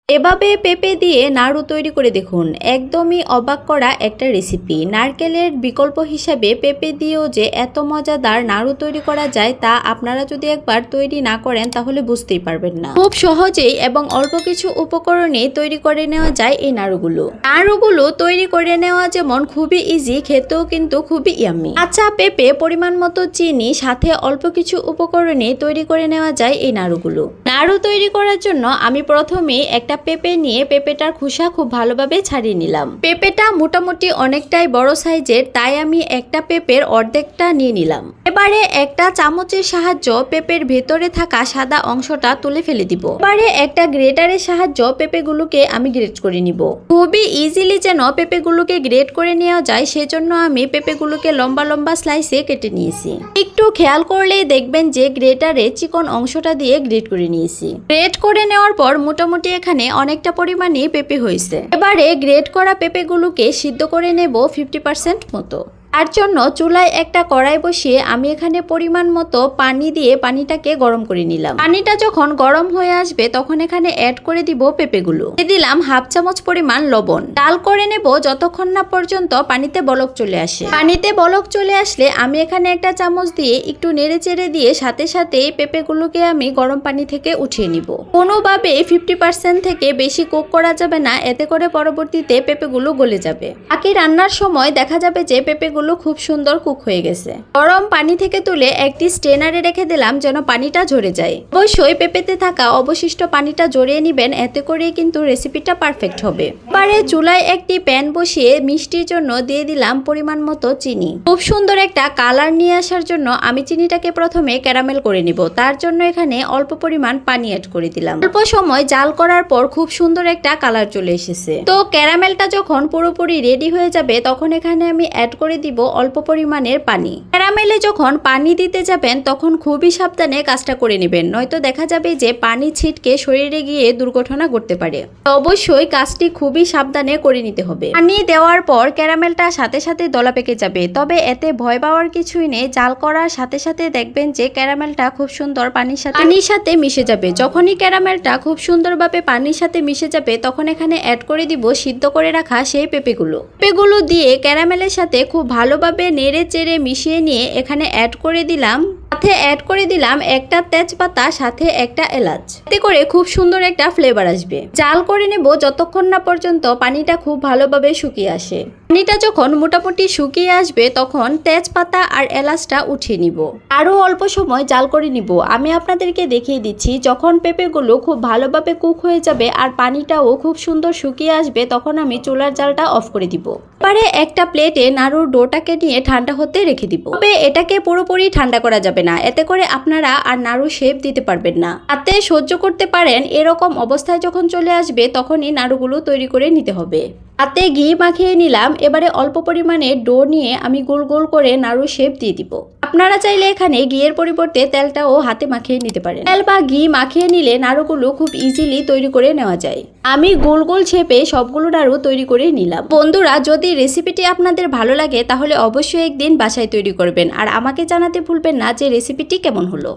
এভাবে পেঁপে দিয়ে নাড়ু তৈরি করে দেখুন, একদমই অবাক করা একটা রেসিপি। নারকেলের বিকল্প হিসাবে পেঁপে দিয়েও যে এত মজাদার নাড়ু তৈরি করা যায় তা আপনারা যদি একবার তৈরি না করেন তাহলে বুঝতেই পারবেন না। খুব সহজেই এবং অল্প কিছু উপকরণে তৈরি করে নেওয়া যায় এই নাড়ুগুলো তৈরি করে নেওয়া যেমন খুবই ইজি, খেতেও কিন্তু খুবই ইয়াম্মি। আচ্ছা, পেঁপে, পরিমাণ মতো চিনি, সাথে অল্প কিছু উপকরণে তৈরি করে নেওয়া যায় এই নাড়ু তৈরি করার জন্য আমি প্রথমে একটা পেঁপে নিয়ে পেঁপেটার খোসা খুব ভালোভাবে ছাড়িয়ে নিলাম। পেঁপেটা মোটামুটি অনেকটাই বড় সাইজের, তাই আমি একটা পেঁপের অর্ধেকটা নিয়ে নিলাম। এবারে একটা চামচের সাহায্যে পেঁপের ভেতরে থাকা সাদা অংশটা তুলে ফেলে দিব। এবারে একটা গ্রেটারের সাহায্যে পেঁপেগুলোকে আমি গ্রেট করে নিব। খুবই ইজিলি যেন পেঁপেগুলোকে গ্রেট করে নেওয়া যায় সেজন্য আমি পেঁপেগুলোকে লম্বা লম্বা স্লাইসে কেটে নিয়েছি। একটু খেয়াল করলেই দেখবেন যে গ্রেটারে চিকন অংশটা দিয়ে গ্রেট করে নিয়েছি। গ্রেট করে নেওয়ার পর মোটামুটি এখানে অনেকটা পরিমাণে পেঁপে হয়েছে। এবারে গ্রেট করা পেঁপেগুলোকে সিদ্ধ করে নেব 50% মতো। তার জন্য চুলায় একটা কড়াই বসিয়ে আমি এখানে পরিমাণ মতো পানি দিয়ে পানিটাকে গরম করে নিলাম। পানিটা যখন গরম হয়ে আসবে তখন এখানে অ্যাড করে দিব পেঁপেগুলো। দিয়ে দিলাম হাফ চামচ পরিমাণ লবণ। জাল করে নেব যতক্ষণ না পর্যন্ত পানিতে বলক চলে আসে। পানিতে বলক চলে আসলে আমি এখানে একটা চামচ দিয়ে একটু নেড়ে চেড়ে দিয়ে সাথে সাথে পেঁপেগুলোকে আমি গরম পানি থেকে উঠিয়ে নিব। কোনোভাবে 50% থেকে বেশি কুক করা যাবে না, এতে করে পরবর্তীতে পেঁপেগুলো গলে যাবে। বাকি রান্নার সময় দেখা যাবে যে পেঁপেগুলো খুব সুন্দর কুক হয়ে গেছে। গরম পানি থেকে তুলে একটি স্ট্রেনারে রেখে দিলাম যেন পানিটা ঝরে যায়। অবশ্যই পেঁপেতে থাকা অবশিষ্ট পানিটা ঝরিয়ে নেবেন, এতে করে কিন্তু রেসিপিটা পারফেক্ট হবে। এবারে চুলায় একটি প্যান বসিয়ে মিষ্টির জন্য দিয়ে দিলাম পরিমাণ মতো চিনি। খুব সুন্দর একটা কালার নিয়ে আসার জন্য আমি চিনিটাকে প্রথমে ক্যারামেল করে নিব। তার জন্য এখানে অল্প পরিমাণ পানি অ্যাড করে দিলাম। অল্প সময় জাল করার পর খুব সুন্দর একটা কালার চলে এসেছে। তো ক্যারামেলটা যখন পুরোপুরি রেডি হয়ে যাবে তখন এখানে আমি অ্যাড করে দিব অল্প পরিমাণের পানি। ক্যারামেলে যখন পানি দিতে যাবেন তখন খুবই সাবধানে কাজটা করে নেবেন, নয়তো দেখা যাবে যে পানি ছিটকে শরীরে গিয়ে দুর্ঘটনা ঘটতে পারে। অবশ্যই কাজটি খুবই সাবধানে করে নিতে হবে। পানি দেওয়ার পর ক্যারামেলটা সাথে সাথে দলা পেকে যাবে, তবে এতে ভয় পাওয়ার কিছুই নেই। জাল করার সাথে সাথে দেখবেন যে ক্যারামেলটা খুব সুন্দর পানির সাথে মিশে যাবে। যখনই ক্যারামেলটা খুব সুন্দরভাবে পানির সাথে মিশে যাবে তখন এখানে অ্যাড করে দিব সিদ্ধ করে রাখা সেই পেঁপেগুলো দিয়ে ক্যারামেলের সাথে খুব ভালোভাবে নেড়ে চেড়ে মিশিয়ে নিয়ে এখানে অ্যাড করে দিলাম একটা তেজপাতা, সাথে একটা এলাচ। এতে করে খুব সুন্দর একটা ফ্লেভার আসবে। জাল করে নেব যতক্ষণ না পর্যন্ত পানিটা খুব ভালোভাবে শুকিয়ে আসে। পানিটা যখন মোটামুটি শুকিয়ে আসবে তখন তেজপাতা আর এলাচটা উঠিয়ে নিব। আরো অল্প সময় জাল করে নিব। আমি আপনাদেরকে দেখিয়ে দিচ্ছি, যখন পেঁপেগুলো খুব ভালোভাবে কুক হয়ে যাবে আর পানিটাও খুব সুন্দর শুকিয়ে আসবে তখন আমি চুলার জালটা অফ করে দিব। এবারে একটা প্লেটে নাড়ুর ডোটাকে নিয়ে ঠান্ডা হতে রেখে দিব। তবে এটাকে পুরোপুরি ঠান্ডা করা যাবে না, এতে করে আপনারা আর নাড়ু শেপ দিতে পারবেন না। হাতে সহ্য করতে পারেন এরকম অবস্থায় যখন চলে আসবে তখনই নাড়ুগুলো তৈরি করে নিতে হবে। হাতে ঘি মাখিয়ে নিলাম। এবারে অল্প পরিমাণে ডো নিয়ে আমি গোল গোল করে নাড়ু শেপ দিয়ে দিব। আপনারা চাইলে এখানে ঘিয়ের পরিবর্তে তেলটাও হাতে মাখিয়ে নিতে পারেন। তেল বা ঘি মাখিয়ে নিলে নাড়ুগুলো খুব ইজিলি তৈরি করে নেওয়া যায়। আমি গোল গোল শেপে সবগুলো নাড়ু তৈরি করে নিলাম। বন্ধুরা, যদি রেসিপিটি আপনাদের ভালো লাগে তাহলে অবশ্যই একদিন বাসায় তৈরি করবেন আর আমাকে জানাতে ভুলবেন না যে রেসিপিটি কেমন হলো।